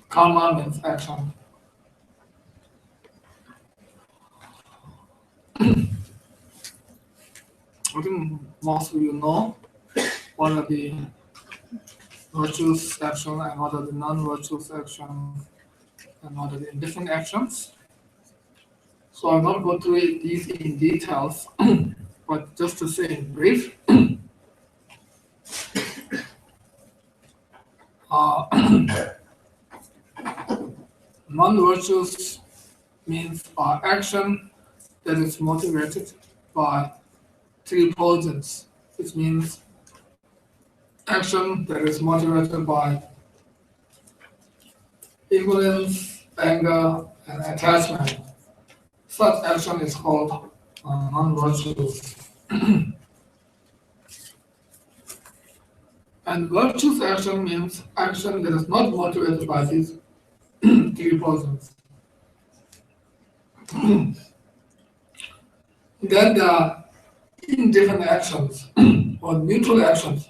Karma means action. I think most of you know what are the virtuous action and what are the non-virtuous action and what are the indifferent actions. So I'll not go through these in details, but just to say in brief, non-virtuous means action that is motivated by three poisons, which means action that is motivated by ignorance, anger, and attachment. Such action is called non-virtuous. And virtuous action means action that is not motivated by these three poisons. Then there are indifferent actions or neutral actions,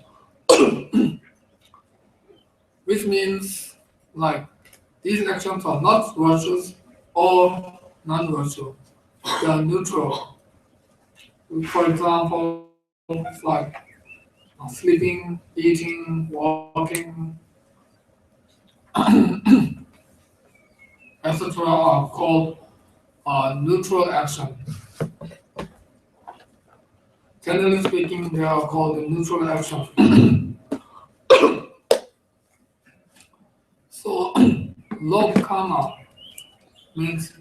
which means like these actions are not virtuous or non-virtual. They are neutral. For example, like sleeping, eating, walking, etc. are called neutral action. Generally speaking, they are called the neutral action. So, law of karma means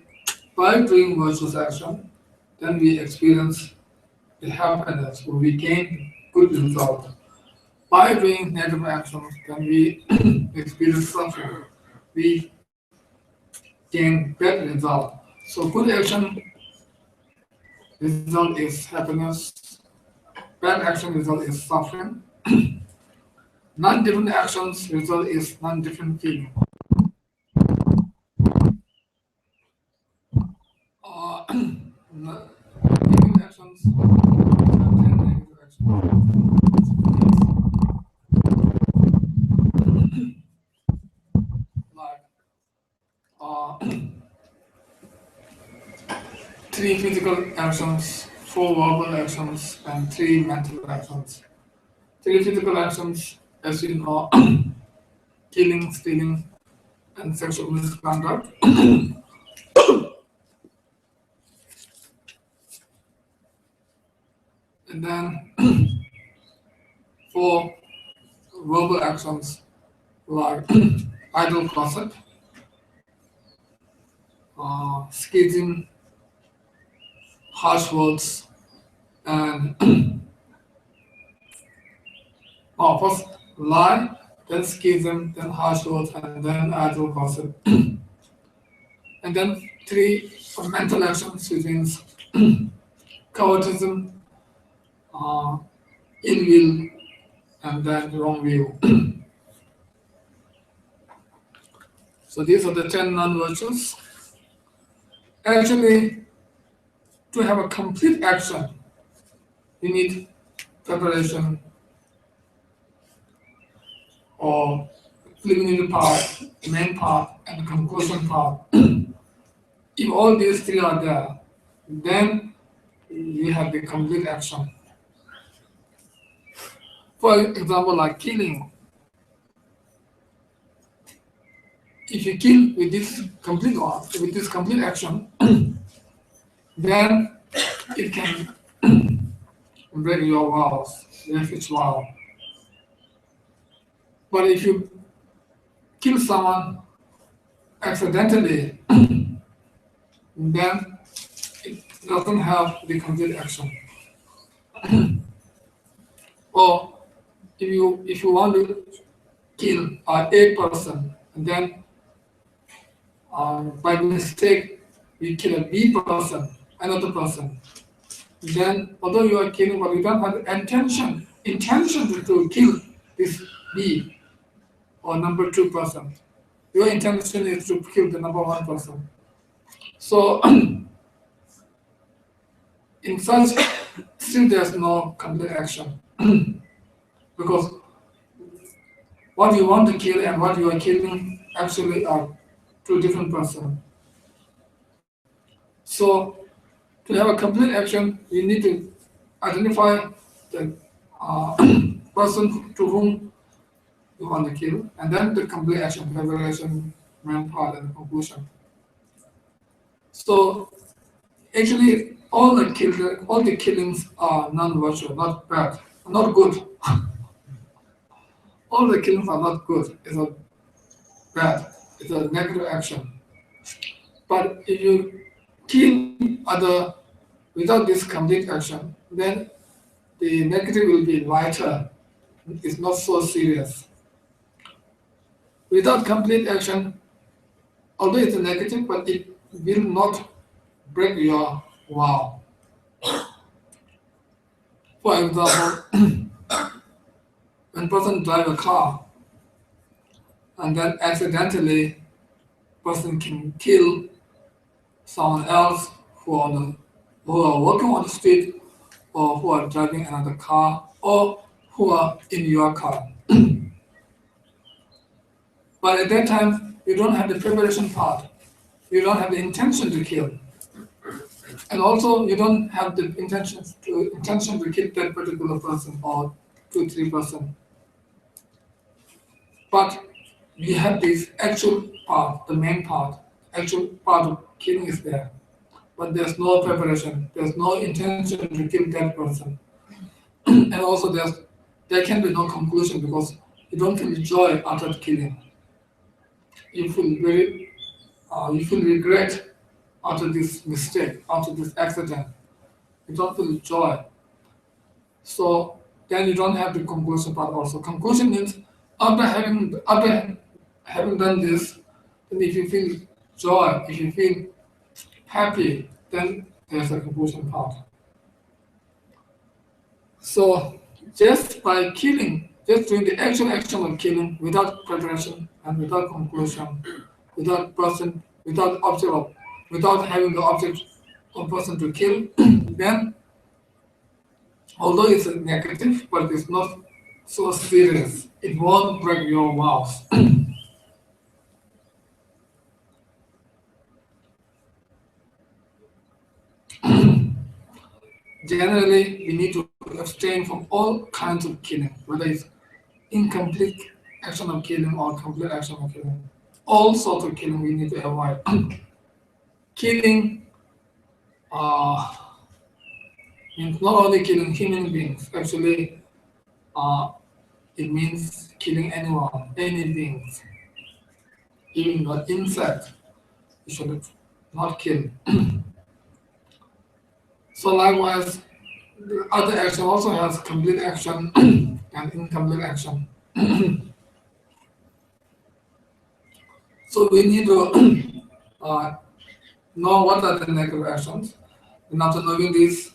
by doing virtuous action, then we experience the happiness, or we gain good result. By doing negative actions, then we experience suffering. We gain bad result. So good action result is happiness. Bad action result is suffering. Non-different actions result is non-different feeling. Different actions and negative actions. Like three physical actions, four verbal actions, and three mental actions. Three physical actions, as you know, killing, stealing, and sexual misconduct. And then four verbal actions like idle gossip, schism, harsh words, and first lie, then schism, then harsh words, and then idle gossip. And then three mental actions, which means cowardice, ill will, and then wrong view. So these are the 10 non-virtues. Actually, to have a complete action, you need preparation or preliminary part, main part, and conclusion part. If all these three are there, then you have the complete action. For example, like killing. If you kill with this complete action, then it can break your vows, if it's vow. But if you kill someone accidentally, then it doesn't have the complete action. Or if you want to kill a person, and then by mistake you kill a B person, another person, then although you are killing, but you don't have intention to kill this B or number 2 person. Your intention is to kill the number 1 person. So in such still there's no complete action because what you want to kill and what you are killing actually are two different persons. So to have a complete action, you need to identify the uh, person to whom you want to kill, and then the complete action, preparation, main part, and the conclusion. So actually, all the killings are non-virtual, not bad, not good. All the killings are not good. It's a bad. It's a negative action. But if you kill other without this complete action, then the negative will be lighter. It's not so serious. Without complete action, although it's a negative, but it will not break your vow. For example, when person drive a car and then accidentally person can kill someone else who are walking on the street or who are driving another car or who are in your car. But at that time, you don't have the preparation part. You don't have the intention to kill. And also, you don't have the intention to kill that particular person or two, three person. But you have this actual part, the main part, actual part of killing is there. But there's no preparation, there's no intention to kill that person. And also there can be no conclusion because you don't feel joy after killing. You feel you feel regret after this mistake, after this accident. You don't feel joy. So then you don't have the conclusion part also. Conclusion means after having done this, then if you feel joy, if you feel happy, then there's a conclusion part. So just by killing, just doing the actual action of killing without preparation and without conclusion, without person, without object of, without having the object of person to kill, then although it's a negative, but it's not so serious. It won't break your vows. Generally, we need to abstain from all kinds of killing, whether it's incomplete action of killing or complete action of killing. All sorts of killing we need to avoid. Killing uh, means not only killing human beings, actually, uh, it means killing anyone, any beings, even an insect, you should not kill. So likewise, the other action also has complete action and incomplete action. So we need to uh, know what are the negative actions. And after knowing this,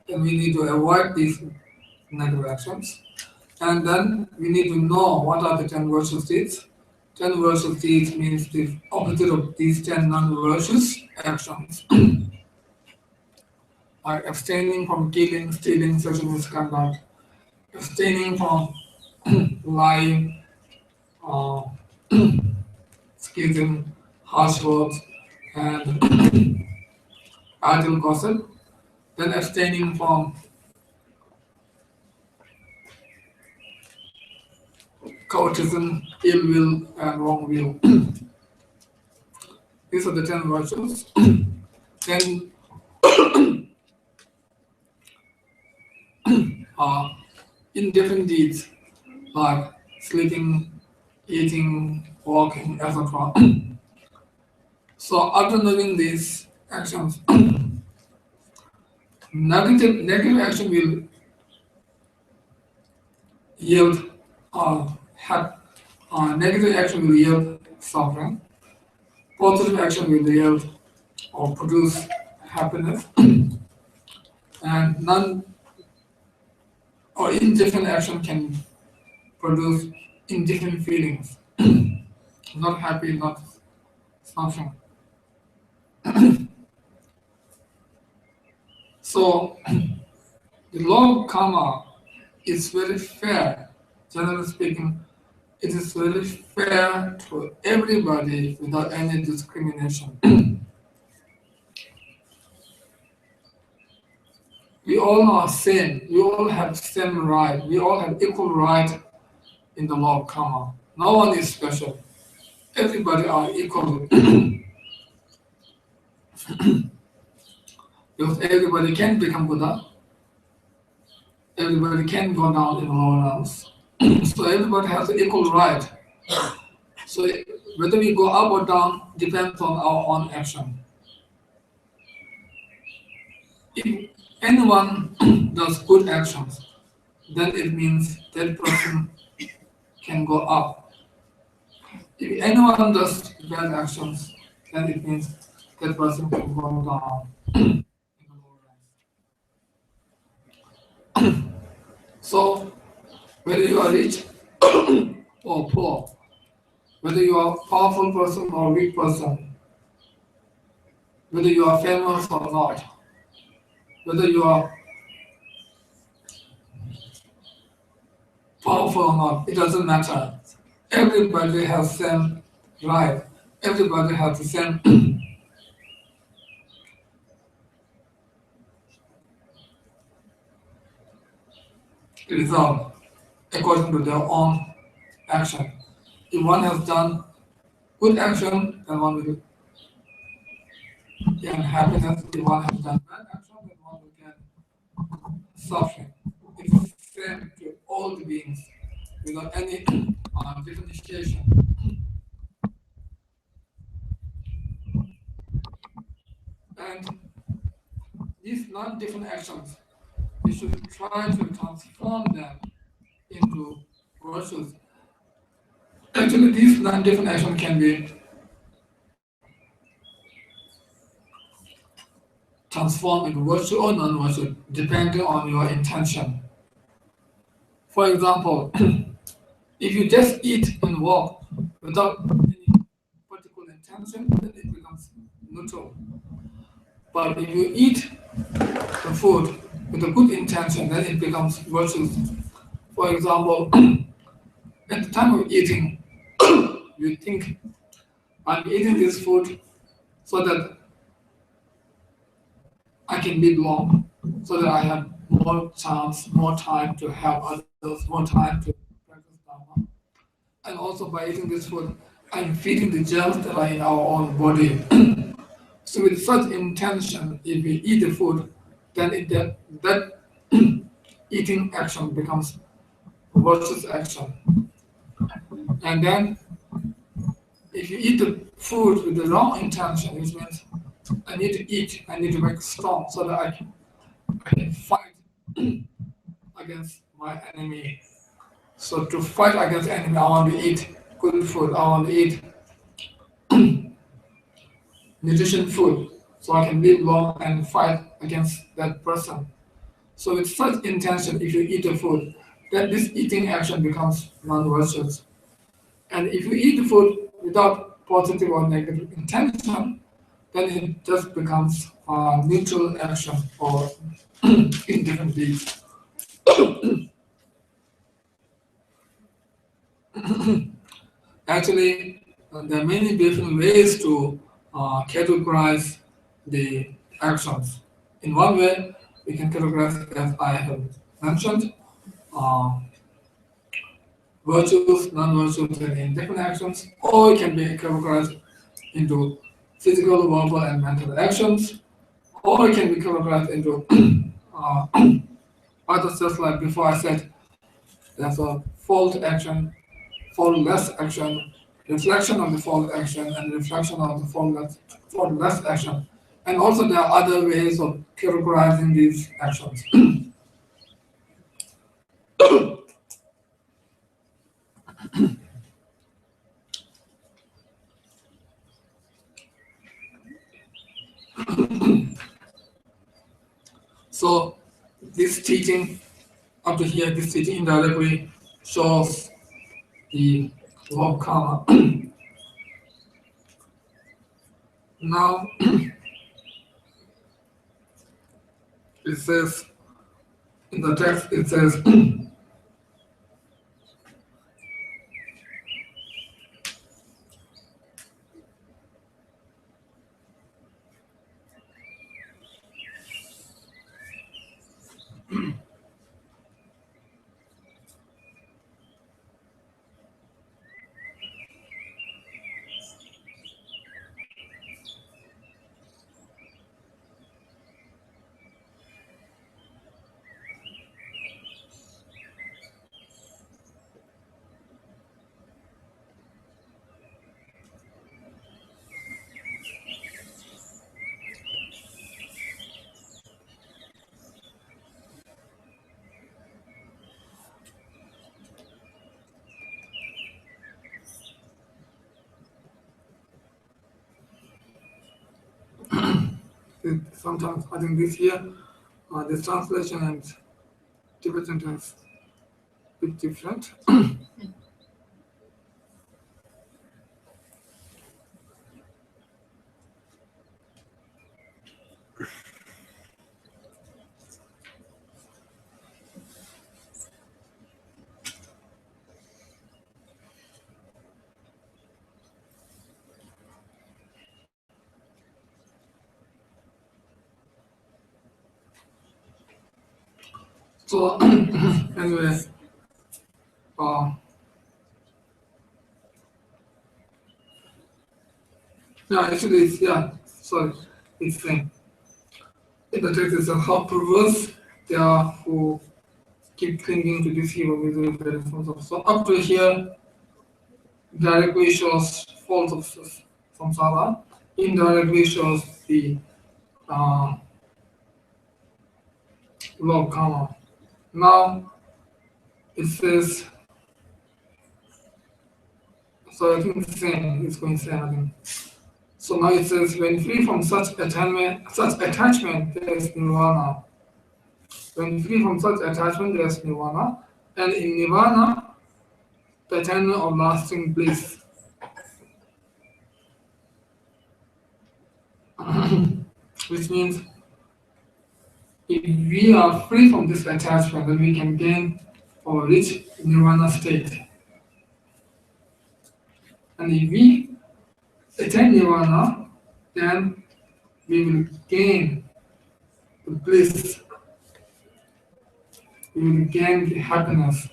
then we need to avoid these negative actions. And then we need to know what are the 10 virtuous deeds. 10 virtuous deeds means the opposite of these 10 non-virtuous actions. Like abstaining from killing, stealing, sexual misconduct, abstaining from lying, uh, scheming, harsh words, and idle gossip. Then abstaining from courtesan, ill will, and wrong will. These are the 10 virtues. Then uh, indifferent deeds like sleeping, eating, walking, etc. So after knowing these actions, negative action will yield have negative action will yield suffering. Positive action will yield or produce happiness, and non or indifferent action can produce indifferent feelings, not happy, not suffering. So The law of karma is very fair. Generally speaking, it is very fair to everybody without any discrimination. We all are same. We all have same right. We all have equal right in the law of karma. No one is special. Everybody are equal because everybody can become Buddha. Everybody can go down in lower realms. So everybody has equal right. So whether we go up or down depends on our own action. If anyone does good actions, then it means that person can go up. If anyone does bad actions, then it means that person can go down. So whether you are rich or poor, whether you are a powerful person or weak person, whether you are famous or not, whether you are powerful or not, it doesn't matter. Everybody has same right. Everybody has the same result according to their own action. If one has done good action, then one will get happiness. If one has done bad action, then one will get suffering. It is same to all the beings without any differentiation. And these non-different actions, we should try to transform them into virtues. Actually, these non-different actions can be transformed into virtue or non-virtue depending on your intention. For example, if you just eat and walk without any particular intention, then it becomes neutral. But if you eat the food with a good intention, then it becomes virtuous. For example, at the time of eating, you think, I'm eating this food so that I can live long, so that I have more chance, more time to help others, more time to practice Dharma. And also by eating this food, I'm feeding the germs that are in our own body. So with such intention, if we eat the food, then that eating action becomes virtuous action. And then if you eat the food with the wrong intention, which means I need to eat, I need to make strong so that I can fight against my enemy. So to fight against enemy, I want to eat good food, I want to eat nutrition food so I can live long and fight against that person. So with such intention, if you eat the food, then this eating action becomes non-virtuous. And if you eat the food without positive or negative intention, then it just becomes a neutral action for indifferent deeds. Actually, there are many different ways to categorize the actions. In one way, we can categorize it as I have mentioned, uh, virtues, non-virtues, and indifferent actions, or it can be categorized into physical, verbal, and mental actions, or it can be categorized into uh, other steps like before I said there's a fault action, faultless action, reflection of the fault action, and reflection of the faultless action. And also there are other ways of categorizing these actions. So this teaching up to here, this teaching indirectly shows the law of karma. Now it says In the text, it says, sometimes I think this year, this translation and Tibetan is a bit different. So anyway, uh, yeah, actually, sorry, it's saying in the text is how perverse they are who keep clinging to this evil with the response. So up to here, directly shows fault of samsara, indirectly shows the uh, law of karma. Now it says, so I think the same, it's going same, I think. So now it says, when free from such attachment, there is nirvana. When free from such attachment, there is nirvana. And in nirvana, the attainment of lasting bliss. Which means if we are free from this attachment, then we can gain or reach nirvana state. And if we attain nirvana, then we will gain the bliss, we will gain the happiness.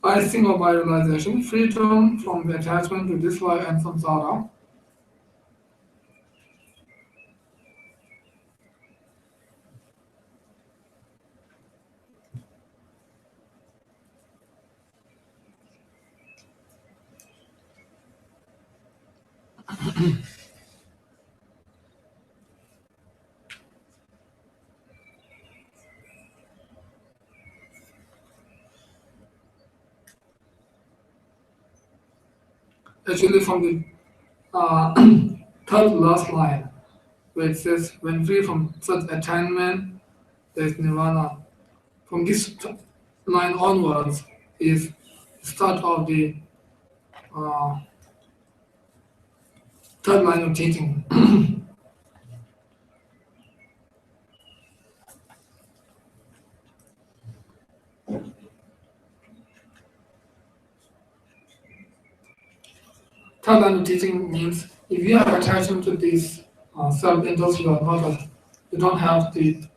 By single by realization, freedom from the attachment to this life and samsara. Actually, from the third last line, where it says, when free from such attainment, there is nirvana. From this line onwards is the start of the uh, third line of teaching. Third line of teaching means if you have attachment to this self-interest, you don't have the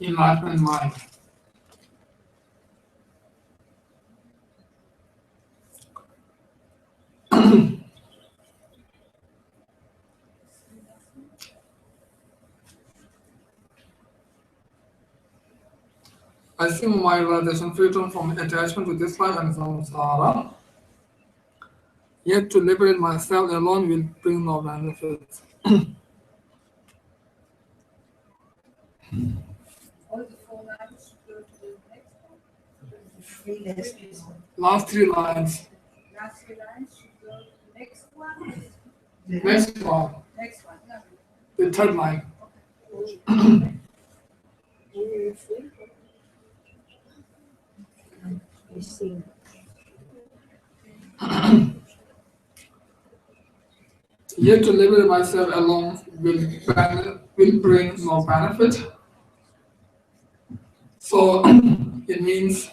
enlightenment mind. I see my realization freedom from attachment to this life and samsara. Yet to liberate myself alone will bring no benefits. All the 4 lines go to the next one. Last 3 lines. Last 3 lines should go to the next one. Next one. Next one. No. The third line. You see. Yet to liberate myself alone will bring no benefit. So it means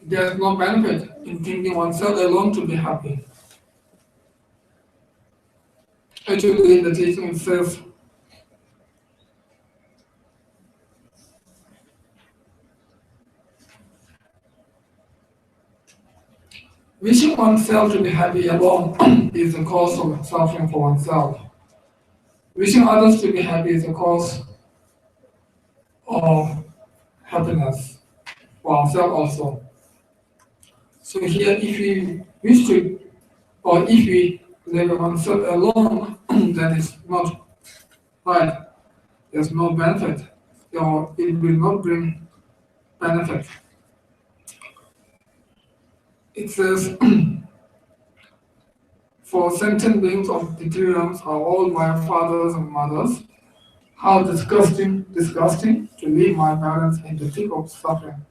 there's no benefit in thinking oneself alone to be happy. Actually, in the teaching it says, wishing oneself to be happy alone is the cause of suffering for oneself. Wishing others to be happy is the cause of happiness for ourselves also. So here, if we wish to, or if we live oneself alone, then it's not right. There's no benefit, or it will not bring benefit. It says, for sentient beings of the realms are all my fathers and mothers. How disgusting to leave my parents in the thick of suffering.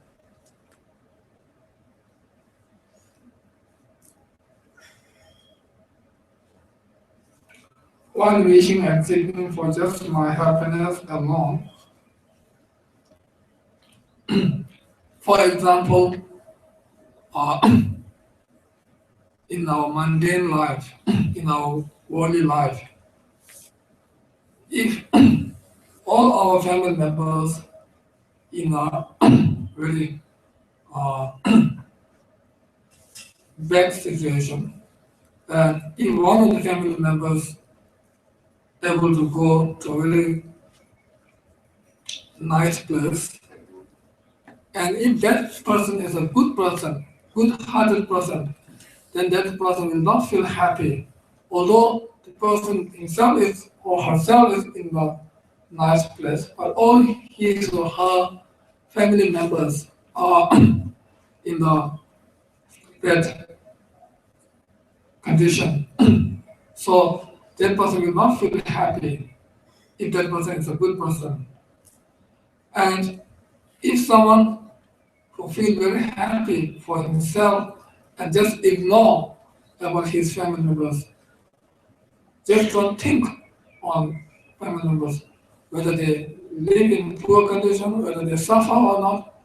While wishing and seeking for just my happiness alone. For example, in our mundane life, in our worldly life, if all our family members in a really uh, bad situation, and if one of the family members able to go to a really nice place, and if that person is a good person, good-hearted person, then that person will not feel happy, although the person himself is or herself is in the nice place, but all his or her family members are in the bad condition. So that person will not feel happy if that person is a good person. And if someone who feels very happy for himself and just ignore about his family members, just don't think on family members, whether they live in poor condition, whether they suffer or not,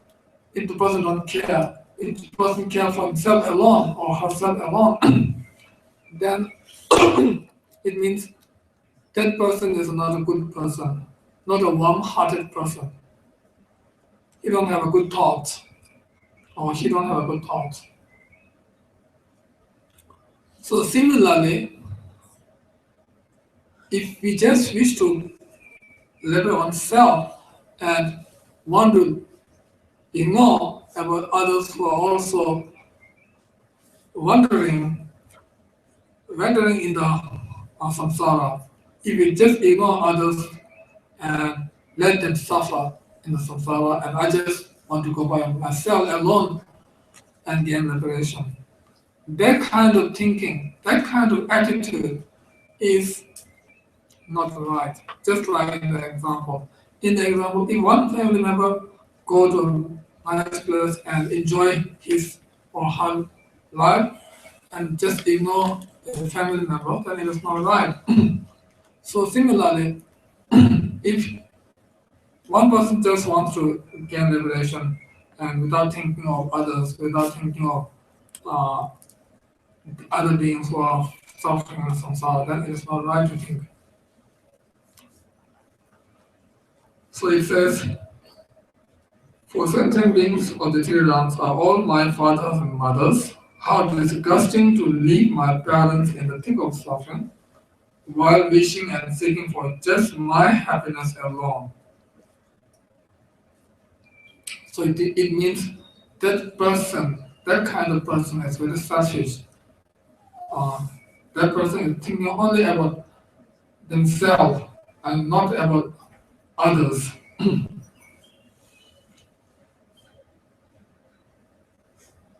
if the person don't care, if the person care for himself alone or herself alone, then it means that person is not a good person, not a warm-hearted person. He don't have a good thought, or he don't have a good thought. So similarly, if we just wish to live oneself and want to ignore about others who are also wandering, wandering in the samsara, if we just ignore others and let them suffer in the samsara, and I just want to go by myself alone and gain liberation. That kind of thinking, that kind of attitude is not right. Just like in the example. In the example, if one family member go to a nice place and enjoy his or her life and just ignore the family member, then it is not right. So similarly, if one person just wants to gain liberation and without thinking of others, without thinking of uh, other beings who are suffering in samsara, then it is not right to think. So it says, for sentient beings of the three realms are all my fathers and mothers. How disgusting to leave my parents in the thick of suffering, while wishing and seeking for just my happiness alone. So it means that person, that kind of person is very selfish. That person is thinking only about themselves and not about others.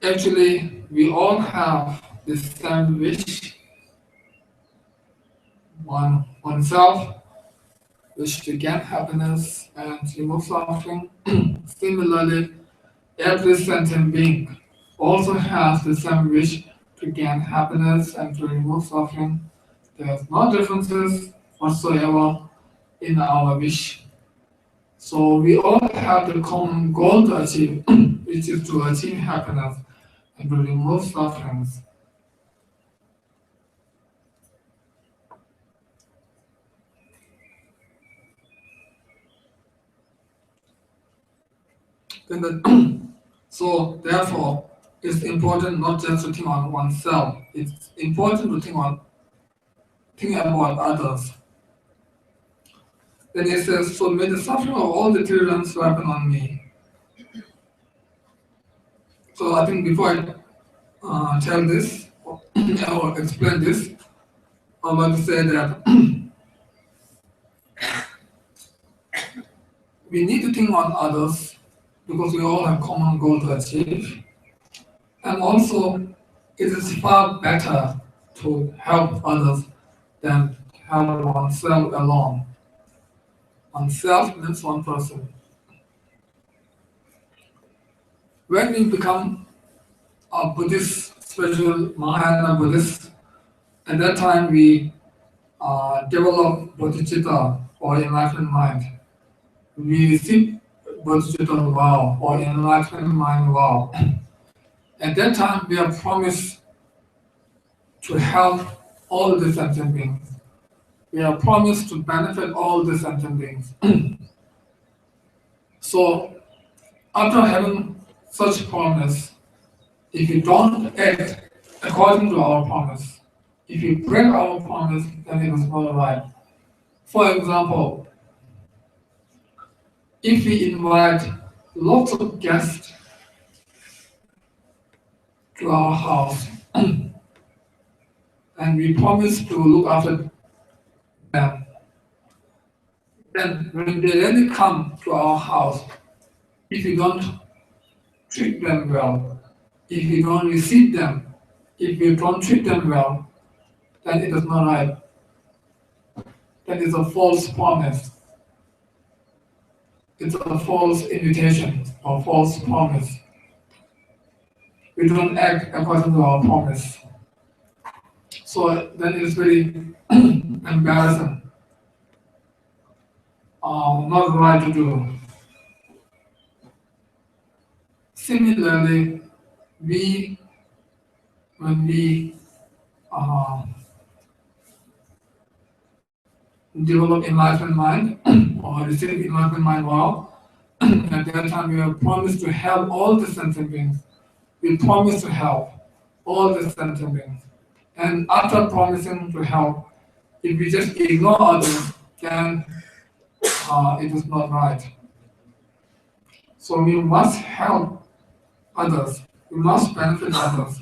Actually, we all have the same wish. Oneself wish to gain happiness and remove suffering. Similarly, every sentient being also has the same wish to gain happiness and to remove suffering. There's no differences whatsoever in our wish. So we all have the common goal to achieve, which is to achieve happiness and to remove sufferings. Then so therefore, it's important not just to think on oneself. It's important to think about others. Then he says, so may the suffering of all the tyrants ripen on me. So I think before I tell this or explain this, I want to say that we need to think on others because we all have common goal to achieve. And also, it is far better to help others than help oneself alone. Oneself means one person. When we become a Buddhist, spiritual Mahayana Buddhist, at that time we develop bodhicitta or enlightened mind. We receive bodhicitta vow or enlightened mind vow. At that time, we are promised to help all the sentient beings. We are promised to benefit all the sentient beings. So, after having such promise, if you don't act according to our promise, if you break our promise, then it is not right. For example, if we invite lots of guests to our house and we promise to look after them, then when they really come to our house, if you don't treat them well, if you don't receive them, if you don't treat them well, then it is not right. That is a false promise. It's a false invitation or false promise. We don't act according to our promise. So then it's very embarrassing, not right to do. Similarly, when we uh, develop enlightened mind or receive enlightened mind vow, at that time we are promised to help all the sentient beings. We promise to help all the sentient beings. And after promising to help, if we just ignore others, then it is not right. So we must help others. We must benefit others.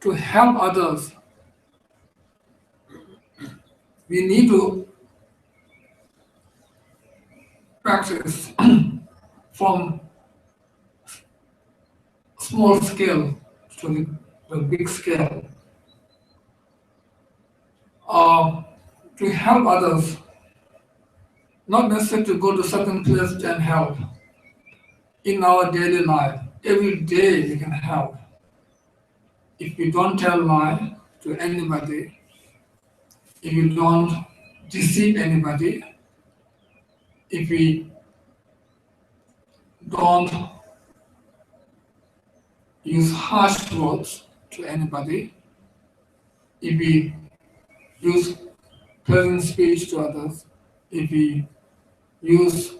To help others, we need to practice from small scale to the big scale. To help others, not necessarily to go to certain place and help. In our daily life, every day we can help. If we don't tell lie to anybody, if we don't deceive anybody, if we don't use harsh words to anybody, if we use pleasant speech to others, if we use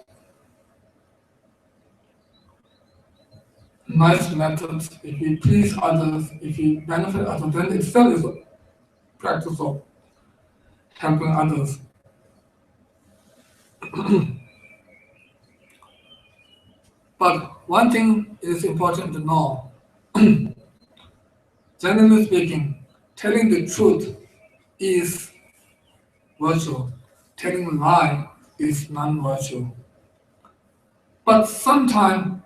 nice methods, if we please others, if we benefit others, then itself is a practice of helping others. But one thing is important to know. Generally speaking, telling the truth is virtue. Telling lie is non-virtue. But sometimes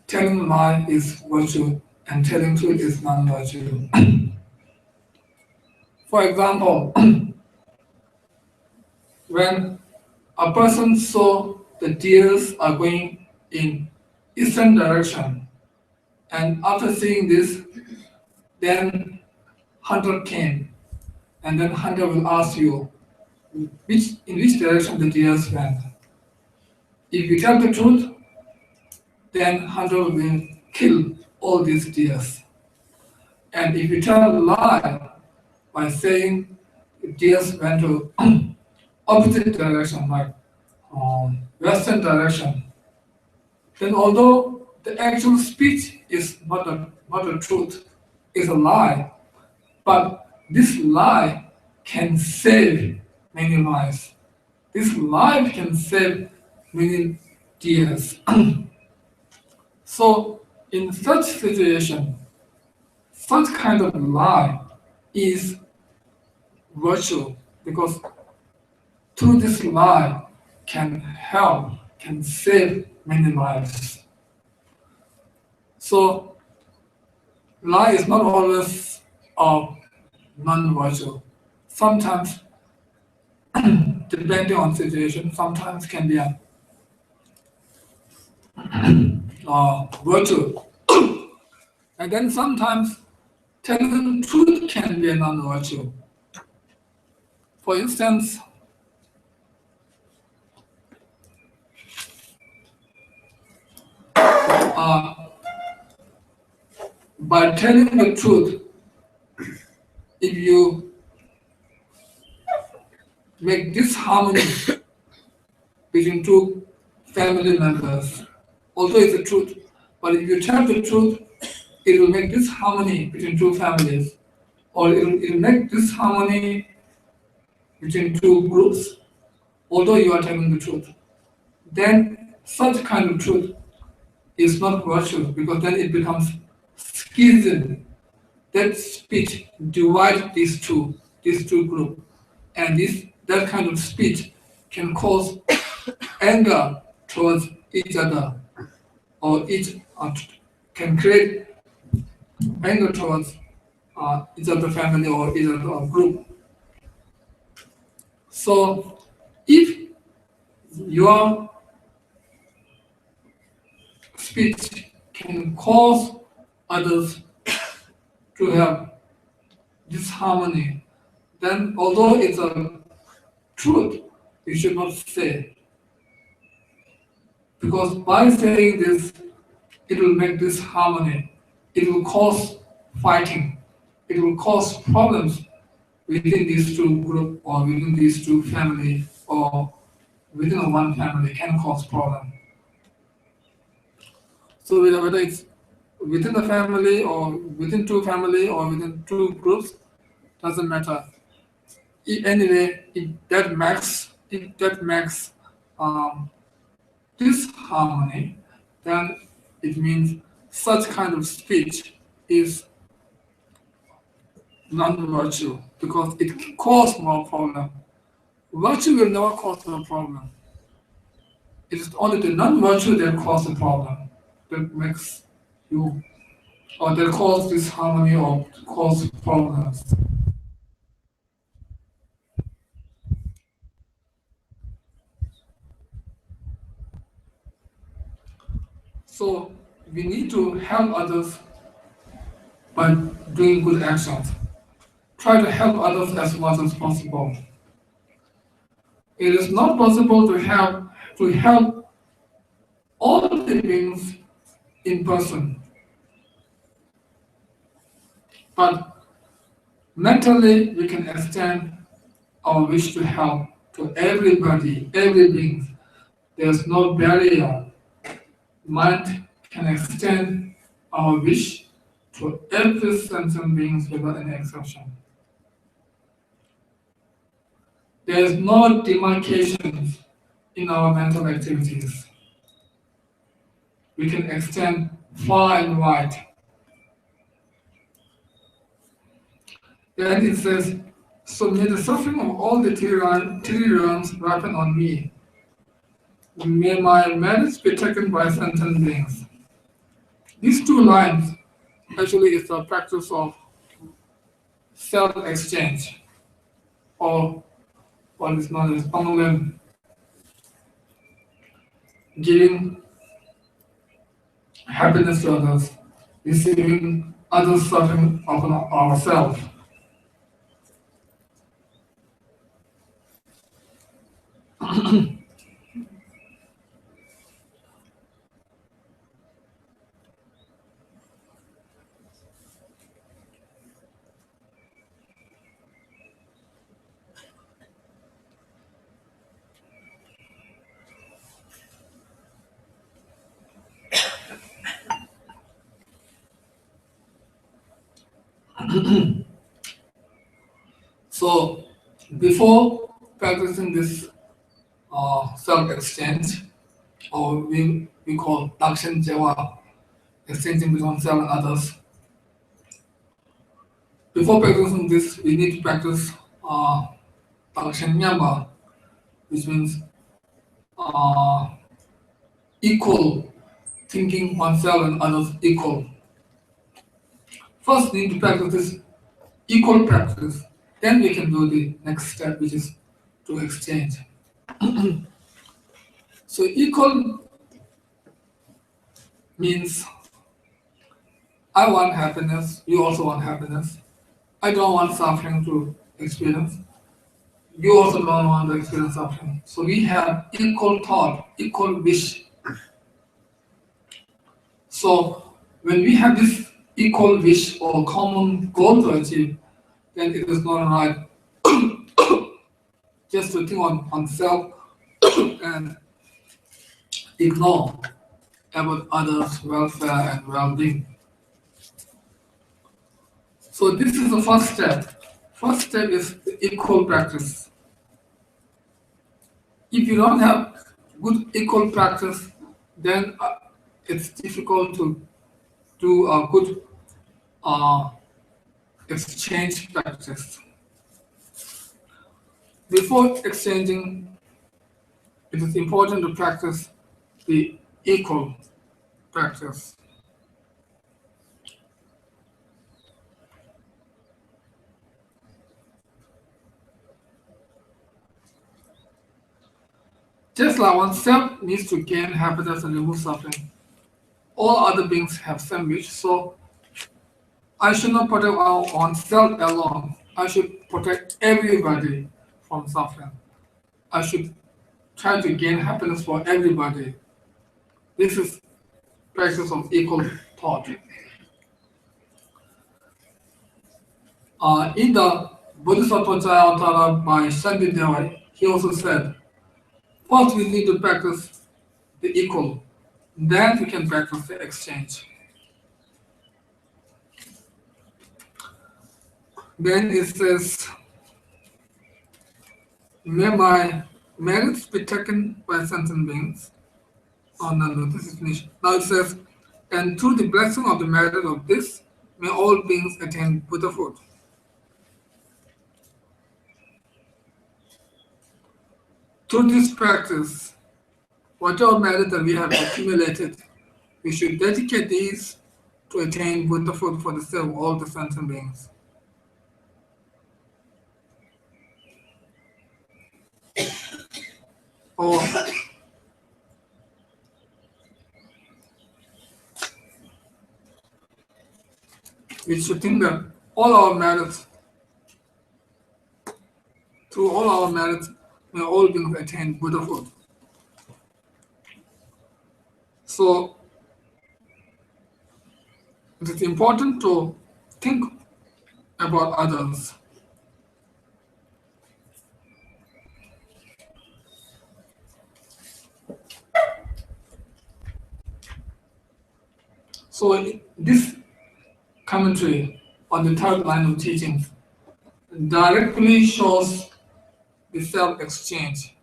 telling lie is virtue and telling truth is non-virtue. For example, when a person saw the deers are going in eastern direction. And after seeing this, then hunter came, and then hunter will ask you in which direction the deers went. If you tell the truth, then hunter will kill all these deers. And if you tell a lie by saying deers went to opposite direction, like western direction, then although the actual speech is not a truth, is a lie, but this lie can save many lives. This lie can save many deers. So in such situation, such kind of lie is virtue because through this lie can help, can save many lives. So lie is not always a non-virtue. Sometimes, depending on situation, sometimes can be a virtue. And then sometimes telling truth can be a non-virtue. For instance, by telling the truth, if you make disharmony between two family members, although it's the truth, but if you tell the truth, it will make disharmony between two families, or it will make disharmony between two groups, although you are telling the truth. Then such kind of truth is not virtue because then it becomes schism. That speech divides these two groups, and that kind of speech can cause anger towards each other, or can create anger towards each other family or each other group. So if your speech can cause others to have disharmony, then although it's a truth, you should not say. Because by saying this, it will make disharmony. It will cause fighting. It will cause problems within these two groups or within these two families or within one family can cause problem. So whether it's within the family or within two family or within two groups, doesn't matter. Anyway, if that makes disharmony, then it means such kind of speech is non-virtue because it causes more problem. Virtue will never cause a problem. It is only the non-virtue that causes a problem, that makes you, or that cause disharmony or cause problems. So we need to help others by doing good actions. Try to help others as much as possible. It is not possible to help all the beings in person, but mentally we can extend our wish to help to everybody, every being. There's no barrier. Mind can extend our wish to every sentient beings without any exception. There is no demarcation in our mental activities. We can extend far and wide. Then it says, so may the suffering of all the three realms ripen on me. May my merits be taken by sentient beings. These two lines actually is a practice of self-exchange, or what is known as online giving happiness to others, receiving others' suffering upon ourselves. So, before practicing this self-exchange, or we call Dakshin Jeva, exchanging between self and others. Before practicing this, we need to practice Dakshin Nyamba, which means uh, equal, thinking oneself and others equal. First, we need to practice this equal practice. Then we can do the next step, which is to exchange. So equal means I want happiness, you also want happiness. I don't want suffering to experience. You also don't want to experience suffering. So we have equal thought, equal wish. So when we have this equal wish or common goal to achieve, then it is not right just to think on self and ignore about others' welfare and well-being. So this is the first step. First step is equal practice. If you don't have good equal practice, then it's difficult to do a good exchange practice. Before exchanging, it is important to practice the equal practice. Just like oneself needs to gain happiness and remove suffering, all other beings have same wish. So I should not protect oneself alone. I should protect everybody from suffering. I should try to gain happiness for everybody. This is practice of equal thought. In the Bodhisattva Jayantara by Shandideva, he also said, first we need to practice the equal, then we can practice the exchange. Then it says, may my merits be taken by sentient beings. Oh, no, this is finished. Now it says, and through the blessing of the merit of this, may all beings attain Buddhahood. Through this practice, whatever merit that we have accumulated, we should dedicate these to attain Buddhahood for the sake of all the sentient beings. Or we should think that all our merits, through all our merits, may all beings attain Buddhahood. So it is important to think about others. So this commentary on the third line of teachings directly shows the self-exchange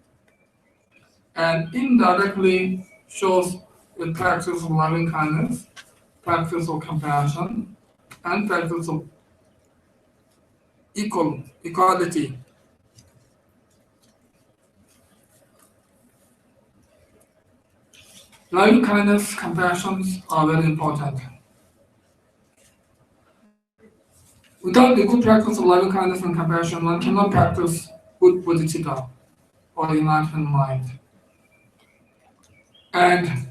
and indirectly shows the practice of loving kindness, practice of compassion, and practice of equality. Loving kindness, compassion are very important. Without the good practice of loving kindness and compassion, one cannot practice good bodhicitta or enlightened mind. And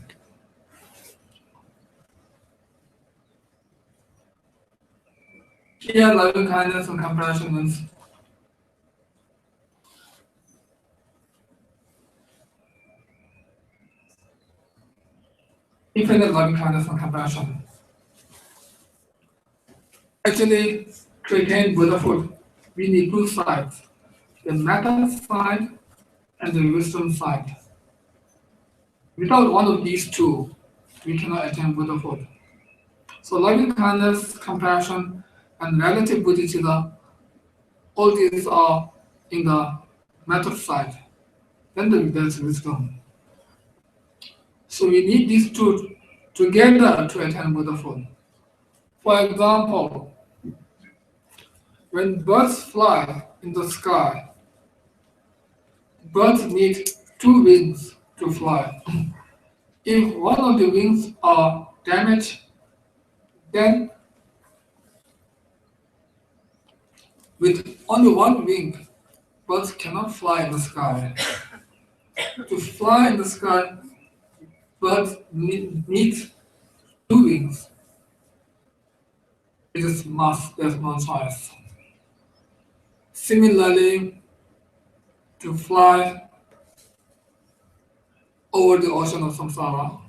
Here, loving kindness and compassion means infinite loving kindness and compassion. Actually, to attain Buddhahood, we need two sides, the metta side and the wisdom side. Without one of these two, we cannot attain Buddhahood. So loving kindness, compassion, and relative bodhicitta, all these are in the metta side. Then there's wisdom. So we need these two together to attain Buddhahood. For example, when birds fly in the sky, birds need two wings to fly. If one of the wings are damaged, then with only one wing, birds cannot fly in the sky. To fly in the sky, birds need two wings. It is must, there's no choice. Similarly, to fly over the ocean of samsara,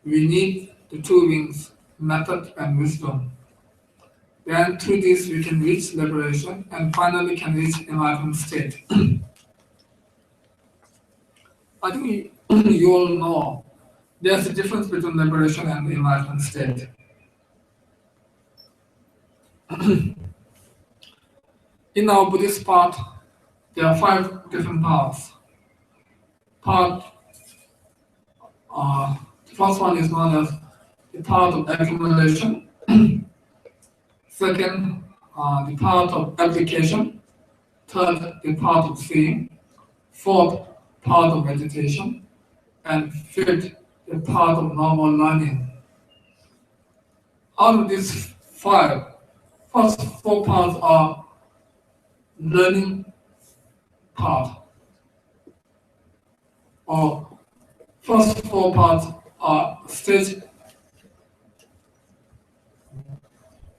we need the two wings, method and wisdom. Then through this we can reach liberation and finally can reach enlightened state. I think you all know there's a difference between liberation and enlightened state. In our Buddhist path, there are 5 different paths. The first one is known as the path of accumulation. Second, the path of application. Third, the path of seeing. Fourth, path of meditation. And fifth, the path of normal learning. Out of these 5, first 4 paths are learning path. Or first 4 paths are stage.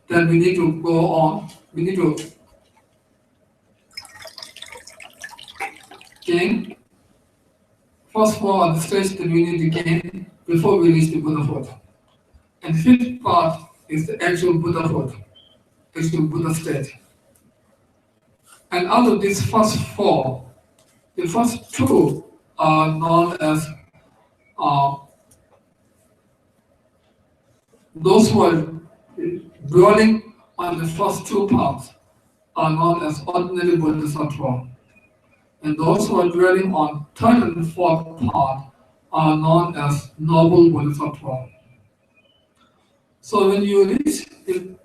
Then we need to go on. We need to gain. First 4 are the stage that we need to gain before we reach the Buddhahood. And the 5th part is the actual Buddhahood, actual Buddha state. And out of these first 4, the first 2 are known as those who are dwelling on the first 2 paths are known as ordinary Bodhisattva. And those who are dwelling on 3rd and 4th path are known as noble Bodhisattva. So when you reach the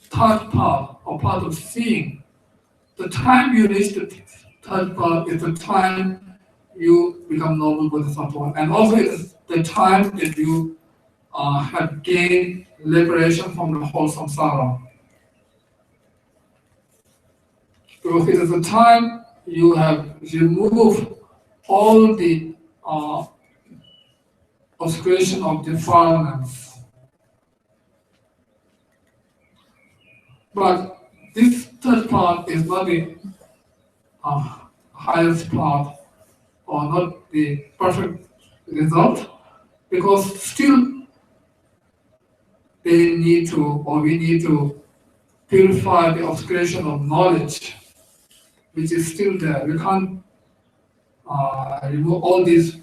3rd path or path of seeing, the time you reach the 3rd path is the time you become noble Bodhisattva. And also it is the time that you have gained liberation from the whole samsara. Because it is the time you have removed all the obscuration of defilements. But this 3rd path is not the highest path or not the perfect result, because still they need to, or we need to purify the obscuration of knowledge, which is still there. We can't remove all these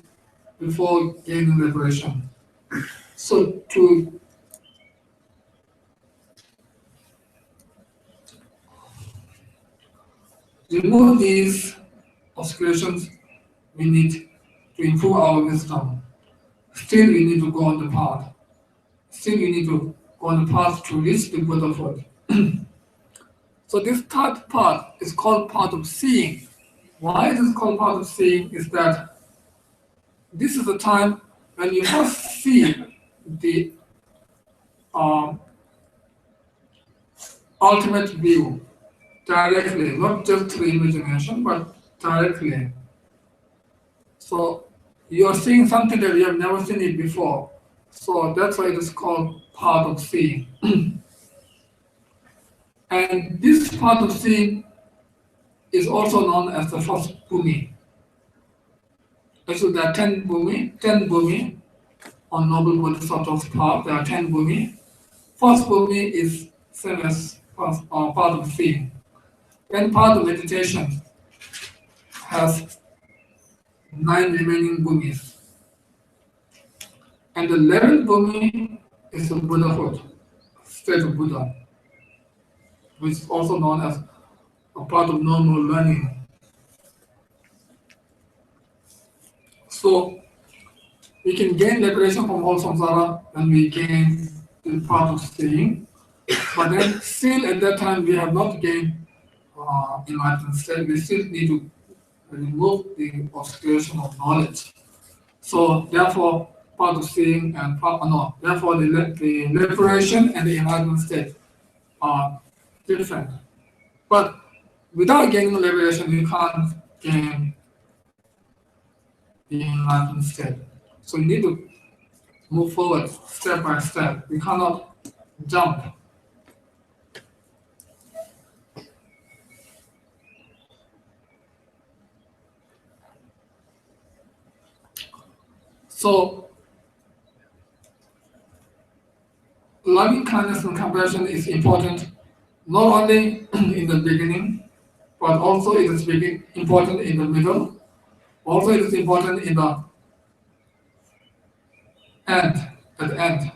before gaining liberation. So to remove these obscurations, we need to improve our wisdom. Still we need to go on the path. Still we need to go on the path to reach the Buddhahood. So this 3rd path is called path of seeing. Why it is called path of seeing is that this is the time when you first see the ultimate view directly, not just through imagination, but directly. So you are seeing something that you have never seen it before. So that's why it is called path of seeing. And this path of seeing is also known as the first bhumi. Actually, there are 10 bhumi on Noble Bodhisattva's path. There are 10 bhumi. First bhumi is same as path of seeing. Then path of meditation has 9 remaining bhumis. And the 11th bhumi is the Buddhahood, state of Buddha, which is also known as a part of normal learning. So we can gain liberation from all samsara when we gain the path of seeing, but then still at that time we have not gained enlightenment state. We still need to remove the obscuration of knowledge. So therefore, path of seeing and therefore the liberation and the enlightenment state are different. But without gaining liberation, we can't gain the enlightenment state. So we need to move forward step by step. We cannot jump. So loving kindness and compassion is important not only in the beginning, but also it is important in the middle. Also, it is important in the end, at the end.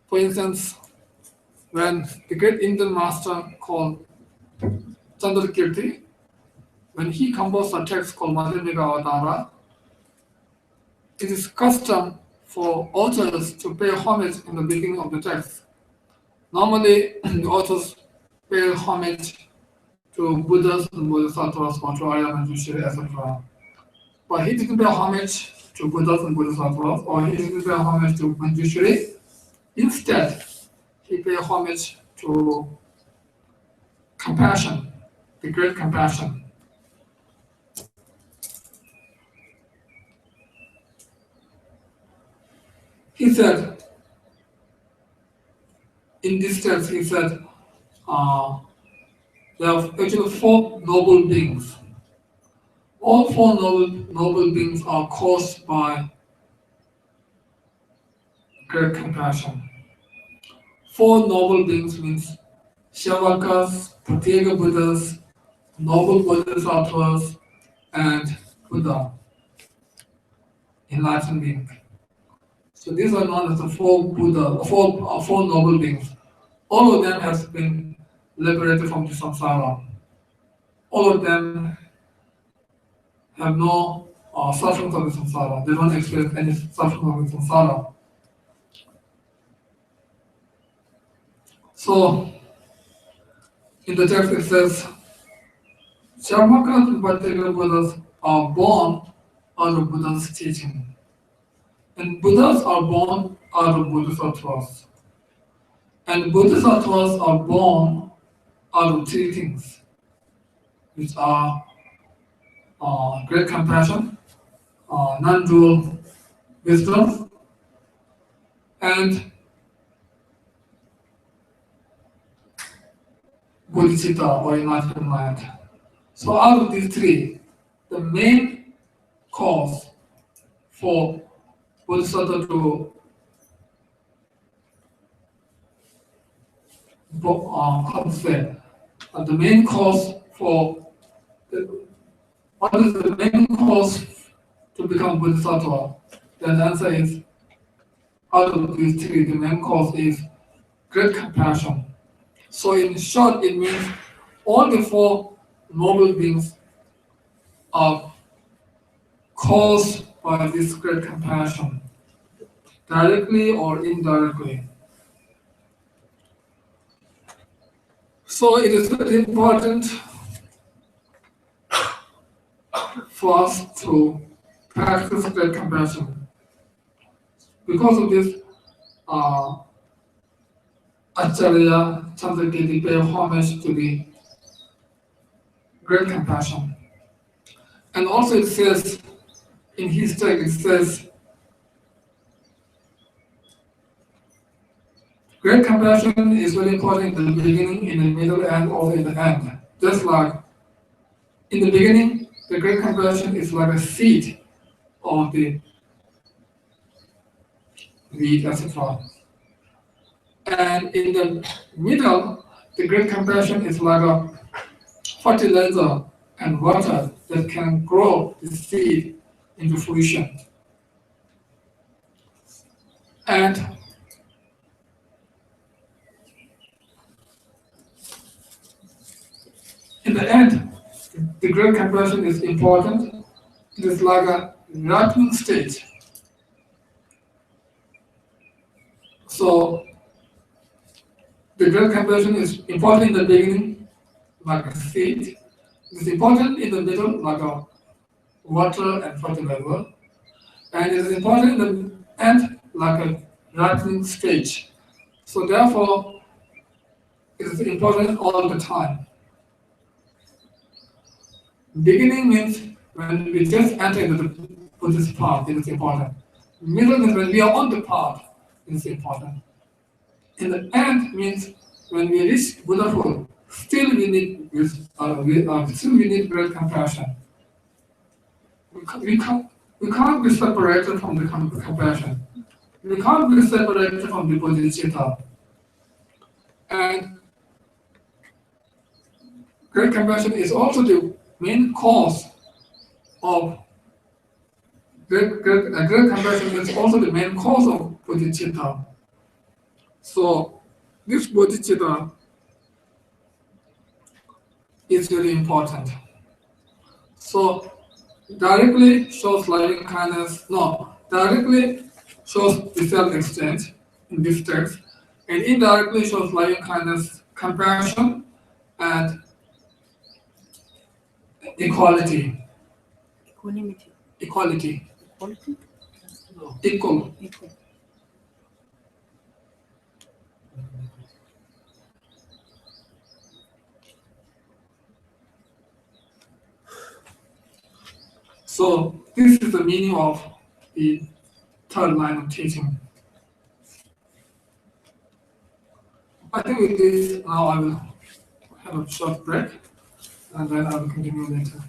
For instance, when the great Indian master called Chandrakirti, when he composed a text called Madhyamika Avatara, it is custom for authors to pay homage in the beginning of the text. Normally, the authors pay homage to Buddhas and Bodhisattvas or to Arya Manjushri, etc. But he didn't pay homage to Buddhas and Bodhisattvas, or he didn't pay homage to Manjushri. Instead, he paid homage to compassion, the great compassion. He said, in this text, he said, there are actually 4 noble beings. All 4 noble beings are caused by great compassion. 4 noble beings means Shavakas, Pratyeka Buddhas, noble Bodhisattvas, and Buddha, enlightened being. So these are known as the 4 noble beings. All of them have been liberated from the samsara. All of them have no suffering of the samsara. They don't experience any suffering of the samsara. So, in the text it says, Sharmakas and Pratyeka Buddhas are born out of Buddha's teaching. And Buddhas are born out of Bodhisattvas. And Bodhisattvas are born out of 3 things, which are great compassion, non-dual wisdom, and bodhicitta or enlightened mind. So out of these 3, the main cause for Bodhisattva to the main cause for what is the main cause to become Bodhisattva? Then the answer is, out of these 3, the main cause is great compassion. So in short, it means all the 4 noble beings are caused by this great compassion, directly or indirectly. So it is very important for us to practice great compassion. Because of this, Acharya Chandrakirti paid homage to the great compassion. And also it says, in his text, it says, Great compression is very important in the beginning, in the middle, and also in the end. Just like in the beginning, the great compression is like a seed of the wheat, etc. And in the middle, the great compression is like a fertilizer and water that can grow the seed into fruition. And in the end, the great compression is important. It is like a ripening stage. So the great compression is important in the beginning, like a seed. It is important in the middle, like a water and fertilizer. And it is important in the end, like a ripening stage. So therefore, it is important all the time. Beginning means when we just enter into this path, it is important. Middle means when we are on the path, it is important. In the end means when we reach Buddhahood, still we need great compassion. We can't be separated from the compassion. We can't be separated from the bodhicitta. And great compassion is also the main cause of great compassion is also the main cause of bodhicitta. So this bodhicitta is very important. So directly shows loving kindness, no, directly shows the self-exchange in this text, and indirectly shows loving kindness, compassion, and equality. Equanimity. Equality. Equality? Equal. Equal. So this is the meaning of the third line of teaching. I think with this now I will have a short break and then I will continue later.